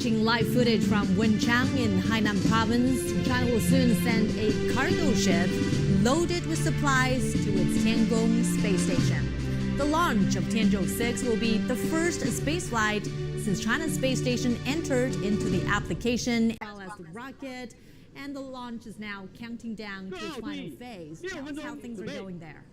watching live footage from Wenchang in Hainan province. China will soon send a cargo ship loaded with supplies to its Tiangong space station. The launch of Tenjou-6 will be the first space flight since China's space station entered into the application, as well as the rocket, and the launch is now counting down to its final phase. Tell us how things are going there.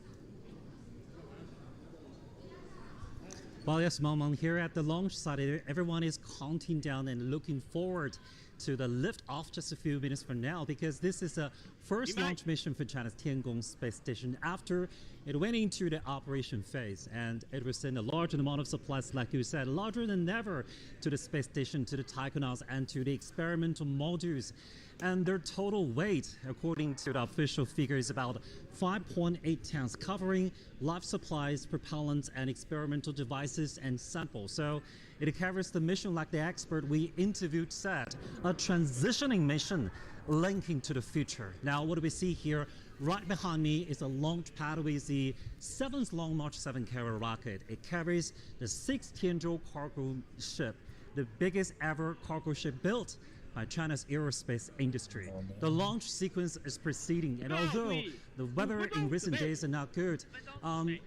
Well, yes, Mom, here at the launch site, everyone is counting down and looking forward to the lift-off just a few minutes from now, because this is the first launch mission for China's Tiangong space station after it went into the operation phase, and it will send a large amount of supplies, like you said, larger than ever, to the space station, to the taikonauts, and to the experimental modules. And their total weight, according to the official figure, is about 5.8 tons, covering life supplies, propellants, and experimental devices and samples. So it covers the mission, like the expert we interviewed said, a transitioning mission linking to the future. Now, what do we see here? Right behind me is a launch pad with the 7th Long March 7 carrier rocket. It carries the 6th Tianzhou cargo ship, the biggest ever cargo ship built by China's aerospace industry. The launch sequence is proceeding, and although the weather in recent days are not good,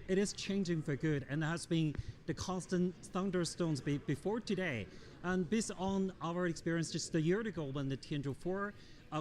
it is changing for good, and there has been the constant thunderstorms before today. And based on our experience just a year ago when the Tianzhou-4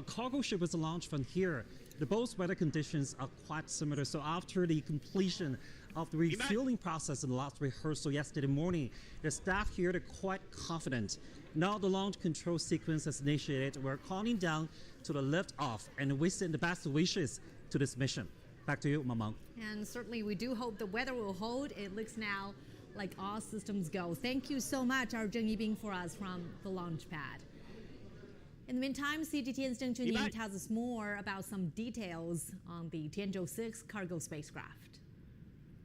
cargo ship was launched from here, the both weather conditions are quite similar. So after the completion of the refueling process in the last rehearsal yesterday morning, the staff here are quite confident. Now the launch control sequence is initiated. We're counting down to the lift-off, and we send the best wishes to this mission. Back to you, Mamang. And certainly we do hope the weather will hold. It looks now like all systems go. Thank you so much, our Zheng Yibing, for us from the launch pad. In the meantime, CGTN's Zheng Chunying tells us more about some details on the Tianzhou-6 cargo spacecraft.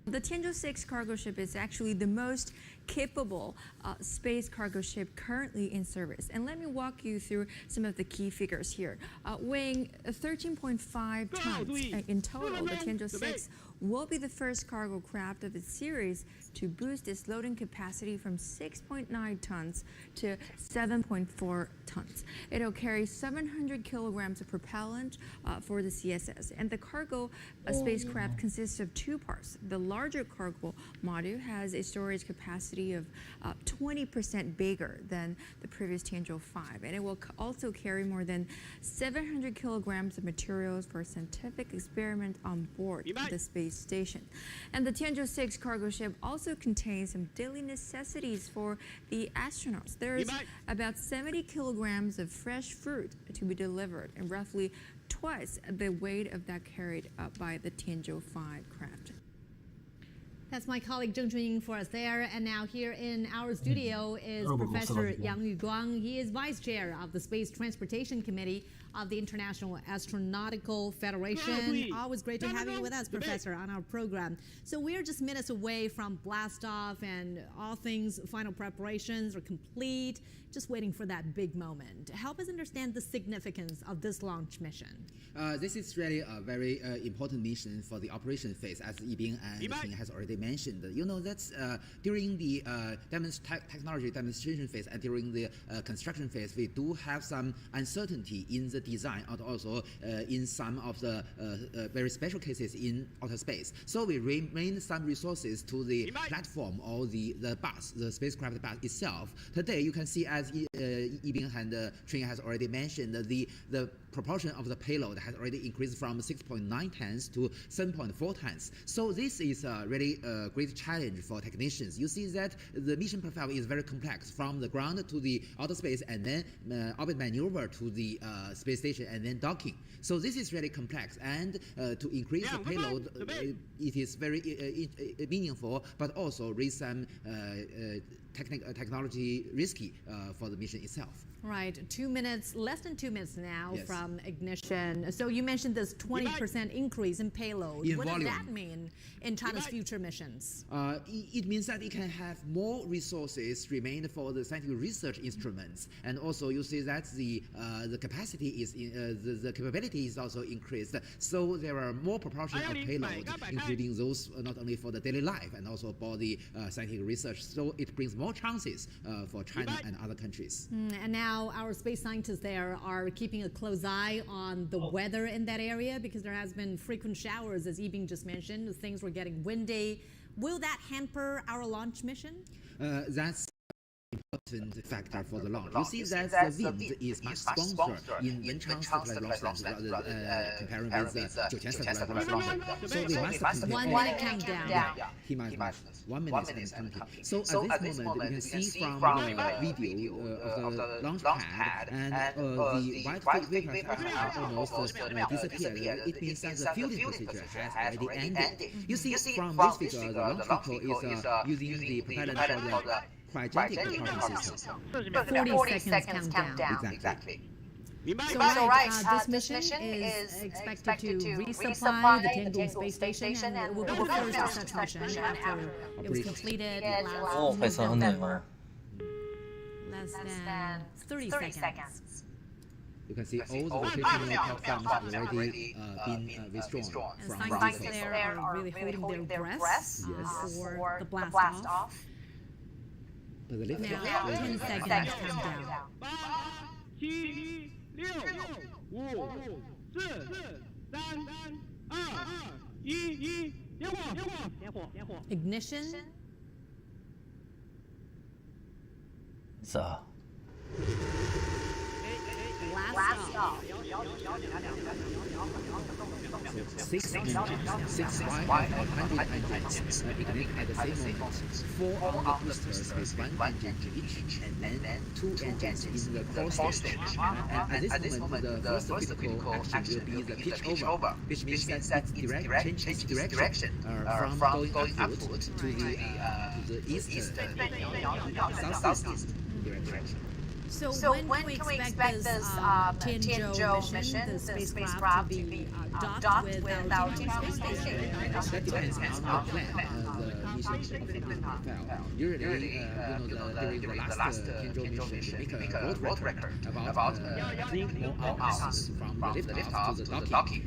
The Tenjou-6 cargo ship is actually the most capable space cargo ship currently in service. And let me walk you through some of the key figures here. Weighing 13.5 tons in total, the Tenjou-6 will be the first cargo craft of its series to boost its loading capacity from 6.9 tons to 7.4 tons. It'll carry 700 kilograms of propellant for the CSS. And the cargo spacecraft consists of two parts. The larger cargo module has a storage capacity of 20% bigger than the previous Tianzhou-5, and it will also carry more than 700 kilograms of materials for scientific experiment on board the space station. And the Tianzhou-6 cargo ship also contains some daily necessities for the astronauts. There's about 70 kilograms of fresh fruit to be delivered, and roughly twice the weight of that carried by the Tianzhou-5 craft. That's my colleague Zheng Chunying for us there. And now here in our studio is Professor Yang Yuguang. He is Vice Chair of the Space Transportation Committee of the International Astronautical Federation. Always great to have you with us, Professor, on our program. So we're just minutes away from blast-off, and all things, final preparations are complete, just waiting for that big moment. Help us understand the significance of this launch mission. This is really a very important mission for the operation phase, as Yibing and Ting has already mentioned. You know, that's during the technology demonstration phase and during the construction phase, we do have some uncertainty in the design and also in some of the very special cases in outer space. So we remain some resources to the platform or the bus, the spacecraft bus itself. Today, you can see, as Yibing and Trin has already mentioned, the proportion of the payload has already increased from 6.9 tons to 7.4 tons. So this is a really great challenge for technicians. You see that the mission profile is very complex, from the ground to the outer space, and then orbit maneuver to the space station, and then docking. So this is really complex, and to increase the payload, it is very meaningful, but also raise some technology risky for the mission itself. Right, 2 minutes, less than 2 minutes now from ignition. So you mentioned this 20% increase in payload. What does that mean in China's future missions? It means that it can have more resources remain for the scientific research instruments, and also you see that the capacity is the capability is also increased. So there are more proportion of payload, including those not only for the daily life and also for the scientific research. So it brings more chances for China and other countries. And now our space scientists there are keeping a close eye on the weather in that area because there has been frequent showers, as Yibing just mentioned. Things were getting windy. Will that hamper our launch mission? That's important factor for the launch. You see that the wind is much stronger in Wenchang satellite launch rather comparing with Jiutian satellite launch. So we must 1 minute countdown. He might 1 minute and counting. So at this moment, you can see from the video of the launch pad and the white vapor has almost disappeared. It means that the fielding procedure has already ended. You see from this figure, the launch vehicle is using the propellant for the cryogenic propulsion system. 40 seconds countdown. Exactly. So this mission is expected to resupply the Tiangong space station, and it will be the first such mission after it was completed last November. Less than 30 seconds. You can see all the rotational platforms have already been withdrawn And from scientists the vehicle. there are really holding their breaths for the blast off. But the lift Now 10 seconds countdown. 7、6、5、4、3、2、1、点火！ Ignition. 3、 Blast off. 6 engines, 6 100 engines ignite at the same moment. 4 on the boosters with 1 engine each, and then 2 engines in the core stage. And at this moment, the first critical action will be the pitch over, which means that it changes direction from going upward to the east, southeast direction. So when can we expect this Tianzhou mission, the spacecraft, to be docked with our space station? That depends on the plan, the mission of the profile. Usually, during the last Tenjo mission, we make a world record about 3 more hours from the liftoff to the docking.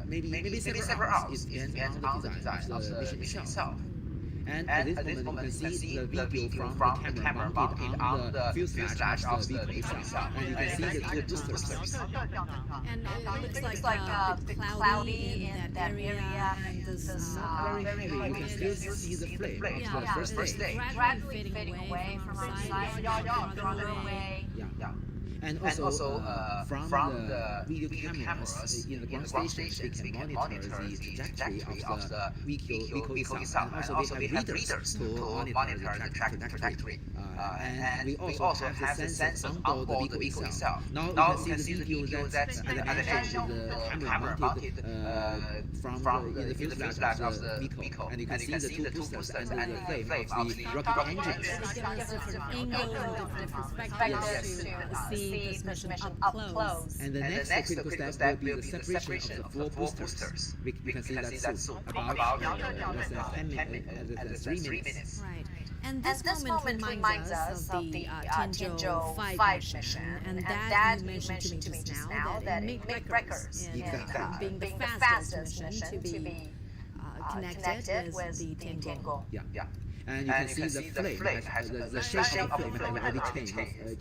Maybe several hours. It depends on the design of the mission itself. And at this moment, you can see the video from the camera mounted on the fuselage of the vehicle itself. And you can see the 2 boosters. And it looks like a bit cloudy in that area, and this Not very heavy. You can still see the flame of the first stage. gradually fading away from our side, farther away. Yeah. And also, from the video cameras in the ground stations, we can monitor the trajectory of the vehicle itself. And also we have readers to monitor the trajectory. And we also have the sensors on board the vehicle itself. Now you can see the video that at the edge of the camera mounted from the fuselage of the vehicle. And you can see the 2 boosters and the flame of the rocket engines. Give us different angles and different perspectives to see this mission up close. And the next critical step will be the separation of the 4 boosters. We can see that soon, about less than 3 minutes. Right. And this moment reminds us of the Tenjo-5 mission, and that you mentioned to me just now, that it made records in being the fastest mission to be connected with the Tiangong. Yeah. And you can see the flame, the shape of the flame has already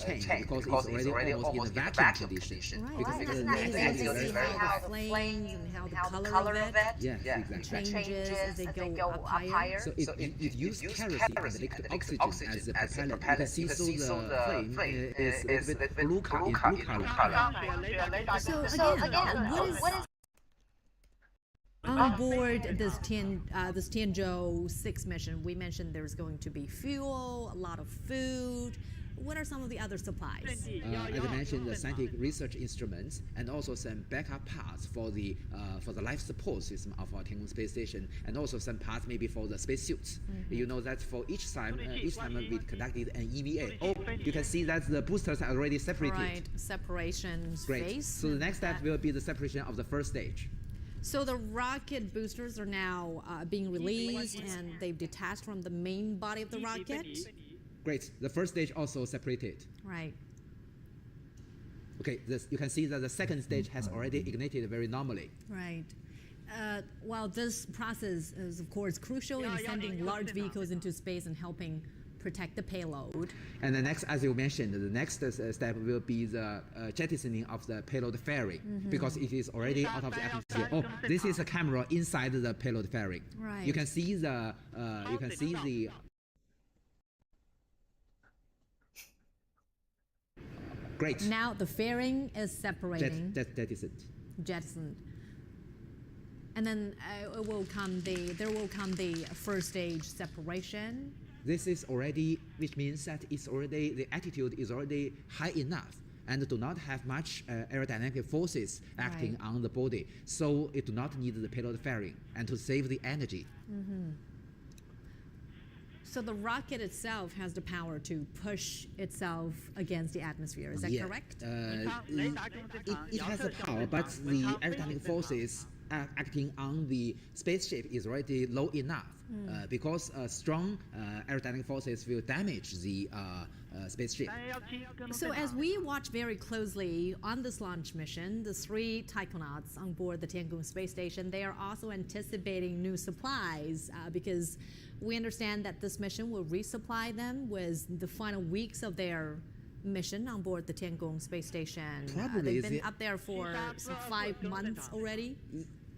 changed because it's already almost in a vacuum condition. Right. Because Isn't the that amazing next to see how the flames and how the color of it yeah, exactly. changes as they go up higher? So it uses kerosene and liquid oxygen as the propellant. You can see the flame is a bit blue color. So again, what is on board this Tianzhou-6 mission? We mentioned there's going to be fuel, a lot of food. What are some of the other supplies? As I mentioned, the scientific research instruments and also some backup parts for the life support system of our Tiangong space station, and also some parts maybe for the spacesuits. You know that for each time we conducted an EVA. Oh, you can see that the boosters are already separated. Right, separation Great. space. So the next step will be the separation of the first stage. So the rocket boosters are now being released, and they've detached from the main body of the rocket. Great. The first stage also separated. Right. Okay. You can see that the second stage has already ignited very normally. Right. While this process is, of course, crucial in sending large vehicles into space and helping protect the payload. And the next, as you mentioned, the next step will be the jettisoning of the payload fairing, because it is already out of the atmosphere. Oh, this is a camera inside the payload fairing. Right. You can see the Great. Now the fairing is separating. That is it. Jettisoned. And then there will come the first stage separation. This is already, which means that it's already, the altitude is already high enough and do not have much aerodynamic forces acting on the body. So it do not need the payload fairing and to save the energy. So the rocket itself has the power to push itself against the atmosphere. Is that correct? It has the power, but the aerodynamic forces acting on the spaceship is already low enough because strong aerodynamic forces will damage the spaceship. So as we watch very closely on this launch mission, the 3 taikonauts on board the Tiangong space station, they are also anticipating new supplies because we understand that this mission will resupply them with the final weeks of their mission on board the Tiangong space station. Probably they've been up there for 5 months already.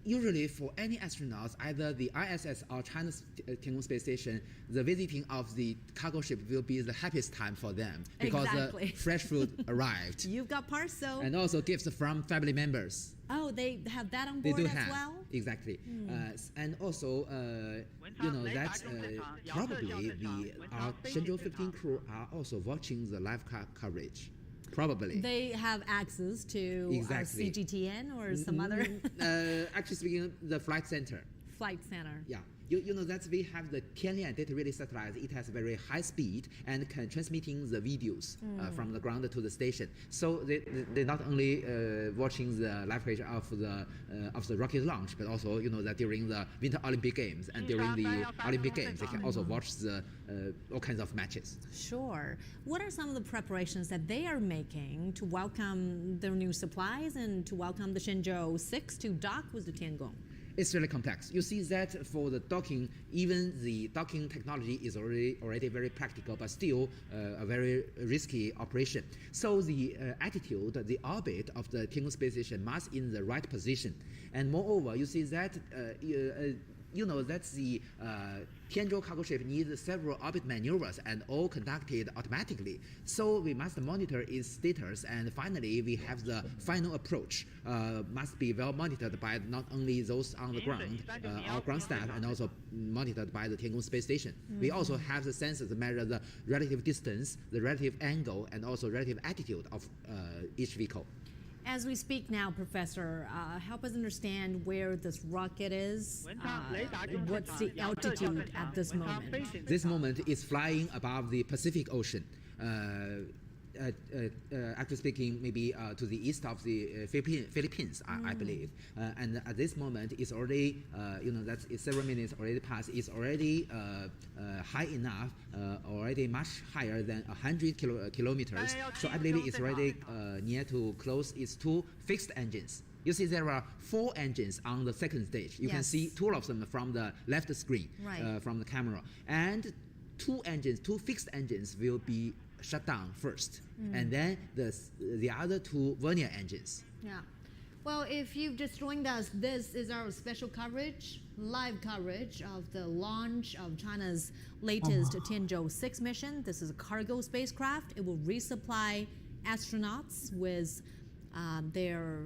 Usually for any astronauts, either the ISS or China's Tiangong space station, the visiting of the cargo ship will be the happiest time for them because fresh food arrived. You've got parcel. And also gifts from family members. Oh, they have that on board as well? Exactly. And also, you know that probably our Shenzhou 15 crew are also watching the live coverage. Probably. They have access to our CGTN or some other? Actually speaking, the flight center. Flight center. Yeah. You know that we have the Tianlian data relay satellite. It has very high speed and can transmitting the videos from the ground to the station. So they not only watching the live coverage of the rocket launch, but also you know that during the Winter Olympic Games and during the Olympic Games, they can also watch the all kinds of matches. Sure. What are some of the preparations that they are making to welcome their new supplies and to welcome the Shenzhou-6 to dock with the Tiangong? It's really complex. You see that for the docking, even the docking technology is already very practical, but still a very risky operation. So the attitude, the orbit of the Tiangong space station must in the right position. And moreover, you see that you know that the Tianzhou cargo ship needs several orbit maneuvers and all conducted automatically. So we must monitor its status, and finally we have the final approach. Must be well monitored by not only those on the ground, our ground staff, and also monitored by the Tiangong space station. We also have the sensors to measure the relative distance, the relative angle, and also relative attitude of each vehicle. As we speak now, Professor, help us understand where this rocket is. What's the altitude at this moment? This moment is flying above the Pacific Ocean. Actually speaking, maybe to the east of the Philippines, I believe. And at this moment, it's already, you know, that's several minutes already passed. It's already high enough, already much higher than 100 kilometers. So I believe it's already near to close its 2 fixed engines. You see there are 4 engines on the second stage. You can see 2 of them from the left screen, from the camera. And 2 fixed engines will be shut down first, and then the other 2 vernier engines. Yeah. Well, if you've just joined us, this is our special coverage, live coverage of the launch of China's latest Tianzhou-6 mission. This is a cargo spacecraft. It will resupply astronauts with their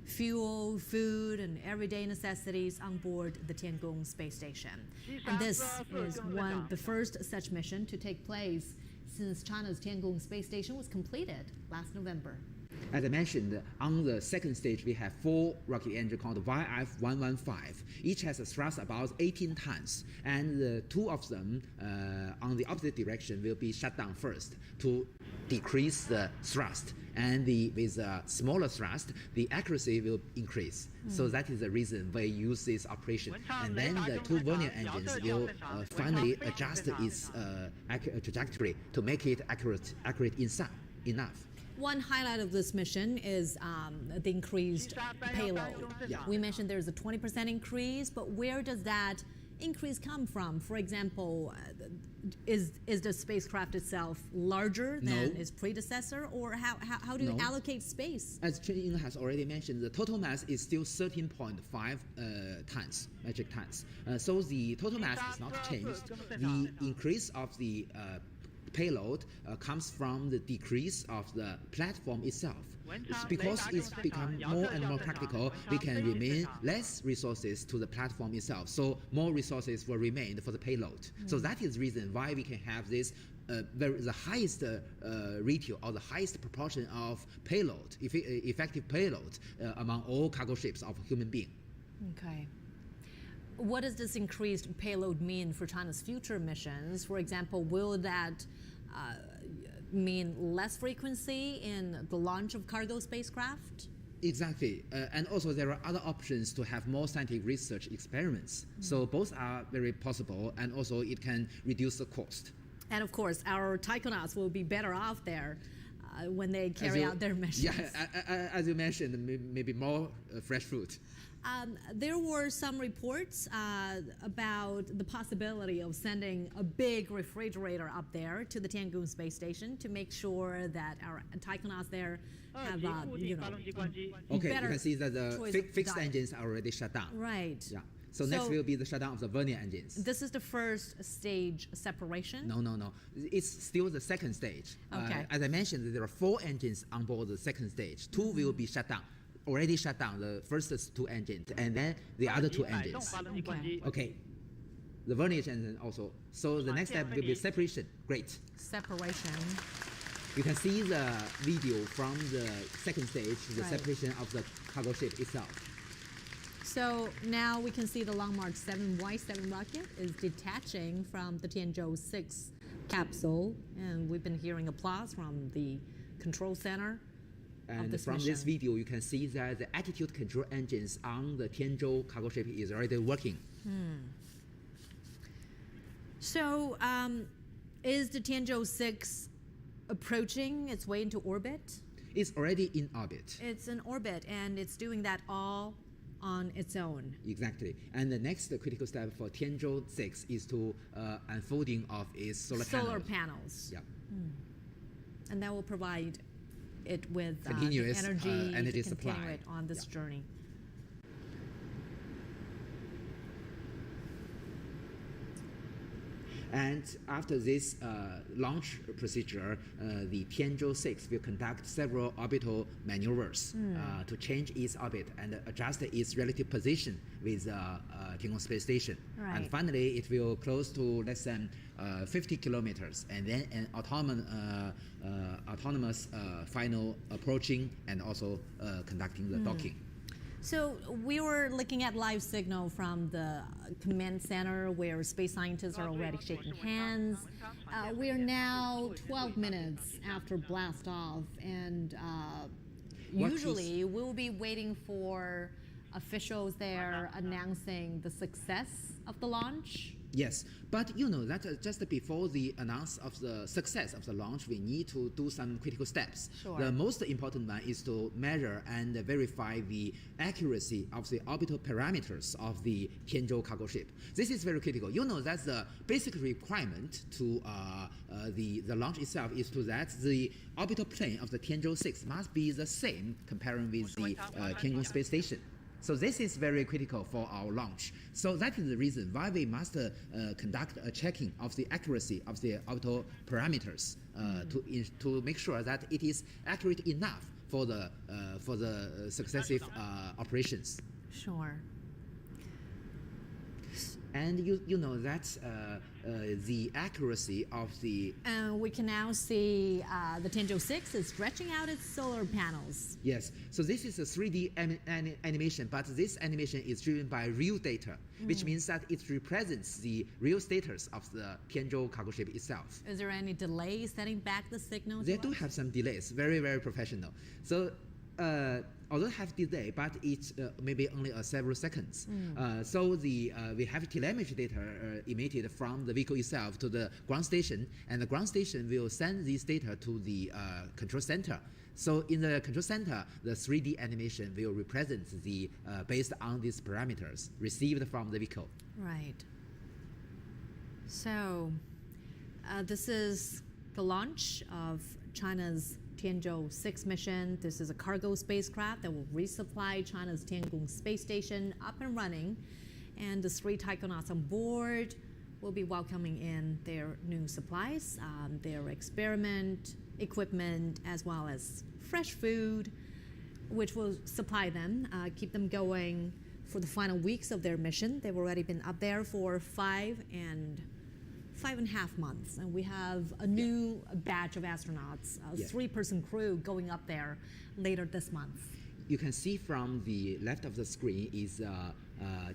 fuel, food, and everyday necessities on board the Tiangong space station. And this is the first such mission to take place since China's Tiangong space station was completed last November. As I mentioned, on the second stage, we have 4 rocket engines called YF-115. Each has a thrust about 18 tons, and the 2 of them on the opposite direction will be shut down first to decrease the thrust. And with a smaller thrust, the accuracy will increase. So that is the reason we use this operation. And then the 2 vernier engines will finally adjust its trajectory to make it accurate enough. One highlight of this mission is the increased payload. We mentioned there's a 20% increase, but where does that increase come from? For example, is the spacecraft itself larger than No. its predecessor, or how do you No. allocate space? As Chen Ying has already mentioned, the total mass is still 13.5 tons, metric tons. So the total mass has not changed. The increase of the payload comes from the decrease of the platform itself. It's because it's become more and more practical, we can remain less resources to the platform itself. So more resources will remain for the payload. So that is the reason why we can have this the highest ratio or the highest proportion of payload, effective payload among all cargo ships of human being. Okay. What does this increased payload mean for China's future missions? For example, will that mean less frequency in the launch of cargo spacecraft? Exactly. And also there are other options to have more scientific research experiments. So both are very possible, and also it can reduce the cost. And of course, our taikonauts will be better off there when they carry out their missions. Yeah, as you mentioned, maybe more fresh fruit. There were some reports about the possibility of sending a big refrigerator up there to the Tiangong space station to make sure that our taikonauts there have, Okay, better you can see that the choice of fixed diet. engines are already shut down. Right. Yeah. So next will be the shutdown of the vernier engines. This is the first stage separation? No. It's still the second stage. Okay. As I mentioned, there are 4 engines on board the second stage. 2 will be shut down. Already shut down the first 2 engines, and then the other 2 engines. Okay. The vernier engine also. So the next step will be separation. Great. Separation. You can see the video from the second stage, the Right. separation of the cargo ship itself. So now we can see the Long March 7Y7 rocket is detaching from the Tenjou-6 capsule, and we've been hearing applause from the control center of And this from mission. this video, you can see that the attitude control engines on the Tianzhou cargo ship is already working. So is the Tenjou-6 approaching its way into orbit? It's already in orbit. It's in orbit, and it's doing that all on its own. Exactly. And the next critical step for Tianzhou-6 is to unfolding of its solar panels. Yeah. And that will provide it with the Continuous, energy energy to supply. continue it on this Yeah. journey. And after this launch procedure, the Tianzhou-6 will conduct several orbital maneuvers to change its orbit and adjust its relative position with Tiangong space station. Right. And finally, it will close to less than 50 kilometers, and then an autonomous final approaching and also conducting the docking. So we were looking at live signal from the command center where space scientists are already shaking hands. We are now 12 minutes after blast off, and usually we'll be waiting for officials there announcing the success of the launch. Yes, but you know that just before the announce of the success of the launch, we need to do some critical steps. Sure. The most important one is to measure and verify the accuracy of the orbital parameters of the Tianzhou cargo ship. This is very critical. You know that the basic requirement to the launch itself is to that the orbital plane of the Tianzhou-6 must be the same comparing with the Tiangong space station. So this is very critical for our launch. So that is the reason why we must conduct a checking of the accuracy of the orbital parameters to make sure that it is accurate enough for the successive operations. Sure. And you know that the accuracy of the And we can now see the Tenjou-6 is stretching out its solar panels. Yes, so this is a 3D animation, but this animation is driven by real data, which means that it represents the real status of the Tianzhou cargo ship itself. Is there any delay setting back the signal? They to do us? have some delays, very, very professional. So although have delay, but it's maybe only several seconds. So we have telemetry data emitted from the vehicle itself to the ground station, and the ground station will send this data to the control center. So in the control center, the 3D animation will represent the based on these parameters received from the vehicle. Right. So, this is the launch of China's Tianzhou-6 mission. This is a cargo spacecraft that will resupply China's Tiangong space station up and running. And the 3 taikonauts on board will be welcoming in their new supplies, their experiment equipment, as well as fresh food, which will supply them, keep them going for the final weeks of their mission. They've already been up there for 5.5 months, and we have a new batch of astronauts, a 3-person crew going up there later this month. You can see from the left of the screen is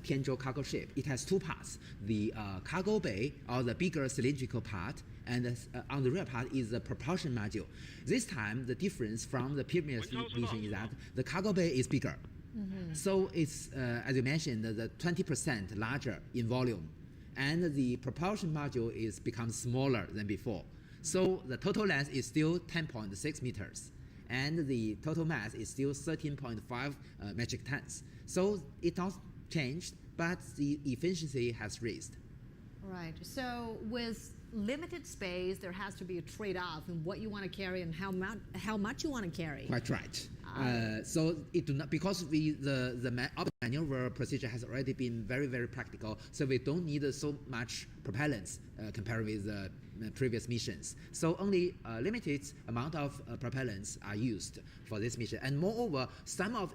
Tianzhou cargo ship. It has 2 parts: the cargo bay, or the bigger cylindrical part, and on the rear part is the propulsion module. This time, the difference from the previous mission is that the cargo bay is bigger. So it's, as you mentioned, the 20% larger in volume, and the propulsion module is become smaller than before. So the total length is still 10.6 meters, and the total mass is still 13.5 metric tons. So it not changed, but the efficiency has raised. Right. So with limited space, there has to be a trade-off in what you want to carry and how much you want to carry. Quite right. So it do not, because the orbit maneuver procedure has already been very, very practical, so we don't need so much propellants compared with the previous missions. So only a limited amount of propellants are used for this mission, and moreover,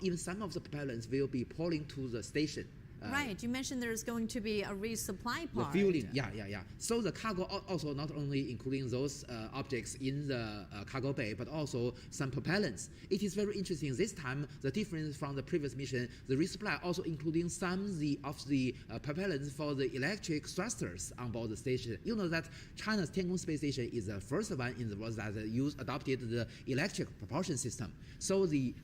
even some of the propellants will be pulling to the station. Right, you mentioned there's going to be a resupply part. The fueling, yeah. So the cargo also not only including those objects in the cargo bay, but also some propellants. It is very interesting. This time, the difference from the previous mission, the resupply also including some of the propellants for the electric thrusters on board the station. You know that China's Tiangong space station is the first one in the world that adopted the electric propulsion system. So the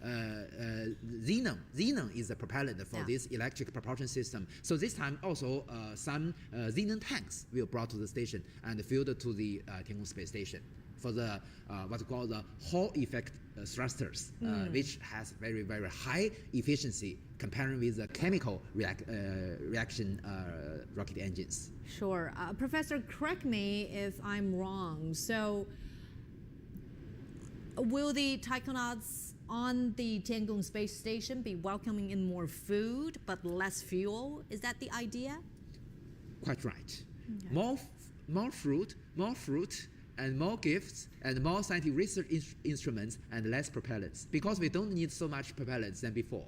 xenon is the propellant for this electric propulsion system. So this time also some xenon tanks will brought to the station and filled to the Tiangong space station for the what we call the Hall effect thrusters, which has very, very high efficiency comparing with the chemical reaction rocket engines. Sure. Professor, correct me if I'm wrong. So will the taikonauts on the Tiangong space station be welcoming in more food but less fuel? Is that the idea? Quite right. Okay. More fruit, and more gifts, and more scientific research instruments, and less propellants, because we don't need so much propellants than before.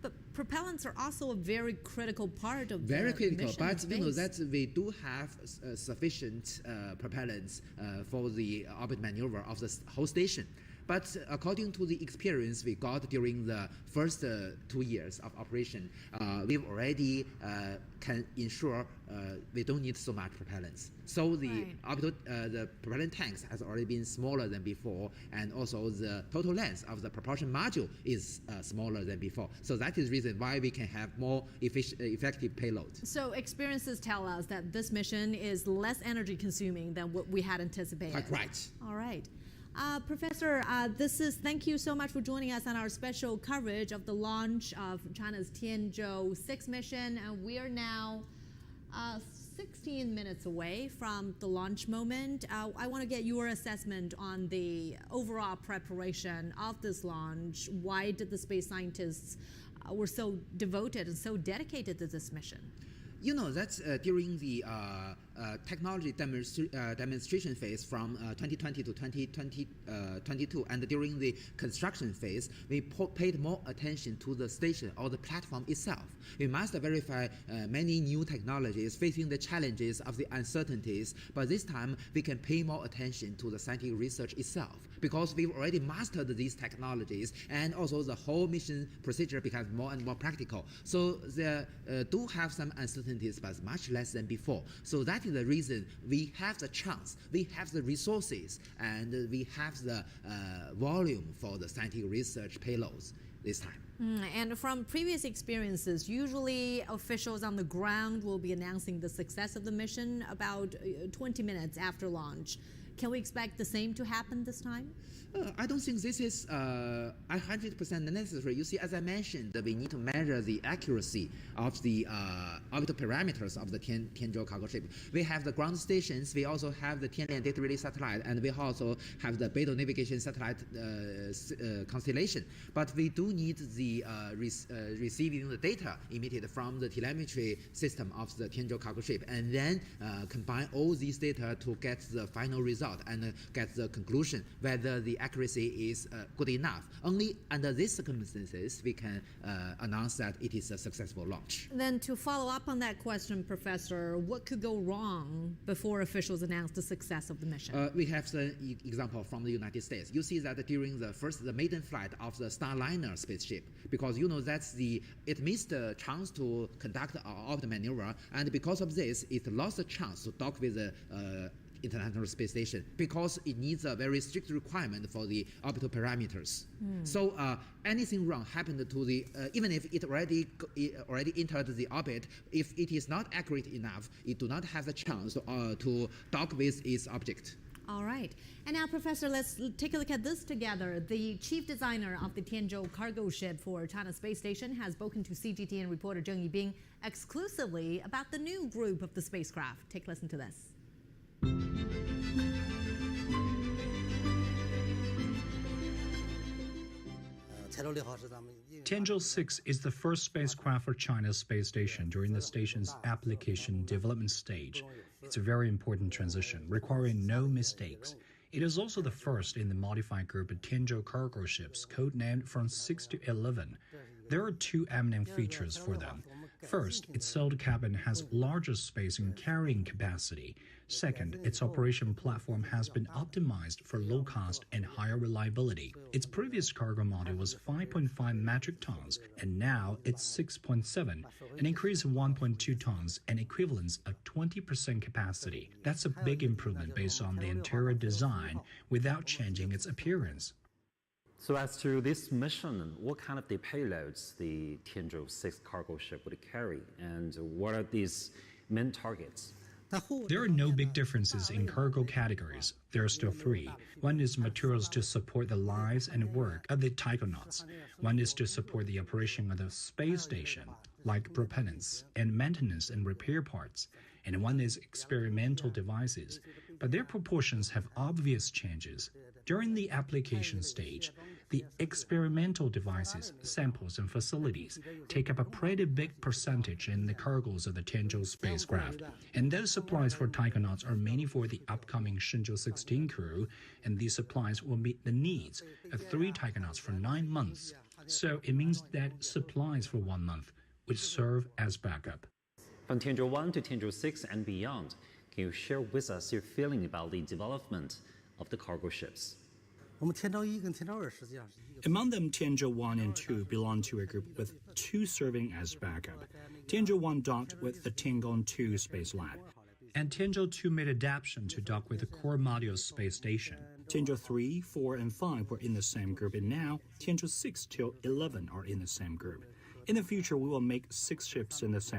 But propellants are also a very critical part of very the critical, mission but in you know space. that we do have sufficient propellants for the orbit maneuver of the whole station. But according to the experience we got during the first 2 years of operation, we've already can ensure we don't need so much propellants. So the the propellant tanks has already been smaller than before, and also the total length of the propulsion module is smaller than before. So that is the reason why we can have more effective payload. So experiences tell us that this mission is less energy consuming than what we had anticipated. Quite right. All right. Professor, thank you so much for joining us on our special coverage of the launch of China's Tianzhou-6 mission. And we are now 16 minutes away from the launch moment. I want to get your assessment on the overall preparation of this launch. Why did the space scientists were so devoted and so dedicated to this mission? You know, that's during the technology demonstration phase from 2020 to 2022, and during the construction phase, we paid more attention to the station or the platform itself. We must verify many new technologies facing the challenges of the uncertainties, but this time we can pay more attention to the scientific research itself, because we've already mastered these technologies, and also the whole mission procedure becomes more and more practical. So there do have some uncertainties, but much less than before. So that is the reason we have the chance, we have the resources, and we have the volume for the scientific research payloads this time. And from previous experiences, usually officials on the ground will be announcing the success of the mission about 20 minutes after launch. Can we expect the same to happen this time? I don't think this is 100% necessary. You see, as I mentioned, we need to measure the accuracy of the orbital parameters of the Tianzhou cargo ship. We have the ground stations, we also have the Tianlian data relay satellite, and we also have the Beidou navigation satellite constellation. But we do need the receiving the data emitted from the telemetry system of the Tianzhou cargo ship, and then combine all these data to get the final result and get the conclusion whether the accuracy is good enough. Only under these circumstances we can announce that it is a successful launch. Then to follow up on that question, Professor, what could go wrong before officials announce the success of the mission? We have the example from the United States. You see that during the maiden flight of the Starliner spaceship, because you know it missed the chance to conduct our orbit maneuver, and because of this, it lost the chance to dock with the International Space Station because it needs a very strict requirement for the orbital parameters. So anything wrong happened to the even if it already entered the orbit, if it is not accurate enough, it do not have the chance to dock with its object. All right. And now, Professor, let's take a look at this together. The chief designer of the Tianzhou cargo ship for China Space Station has spoken to CGTN reporter Zheng Yibing exclusively about the new group of the spacecraft. Take a listen to this. Tenjou-6 is the first spacecraft for China's space station during the station's application development stage. It's a very important transition, requiring no mistakes. It is also the first in the modified group of Tianzhou cargo ships, codenamed from 6 to 11. There are two eminent features for them. First, its sealed cabin has larger space and carrying capacity. Second, its operation platform has been optimized for low cost and higher reliability. Its previous cargo model was 5.5 metric tons, and now it's 6.7, an increase of 1.2 tons, an equivalence of 20% capacity. That's a big improvement based on the interior design without changing its appearance. So as to this mission, what kind of the payloads the Tianzhou-6 cargo ship would carry, and what are these main targets? There are no big differences in cargo categories. There are still three. One is materials to support the lives and work of the taikonauts. One is to support the operation of the space station, like propellants and maintenance and repair parts. And one is experimental devices, but their proportions have obvious changes. During the application stage, the experimental devices, samples, and facilities take up a pretty big percentage in the cargoes of the Tianzhou spacecraft. And those supplies for taikonauts are mainly for the upcoming Shenzhou 16 crew, and these supplies will meet the needs of 3 taikonauts for 9 months. So it means that supplies for 1 month would serve as backup. From Tianzhou-1 to Tianzhou-6 and beyond, can you share with us your feeling about the development of the cargo ships? Among them, Tianzhou-1 and 2 belong to a group with 2 serving as backup. Tianzhou-1 docked with the Tiangong-2 space lab, and Tianzhou-2 made adaptation to dock with the core module space station. Tianzhou-3, 4, and 5 were in the same group, and now Tianzhou-6 till 11 are in the same group. In the future, we will make 6 ships in the same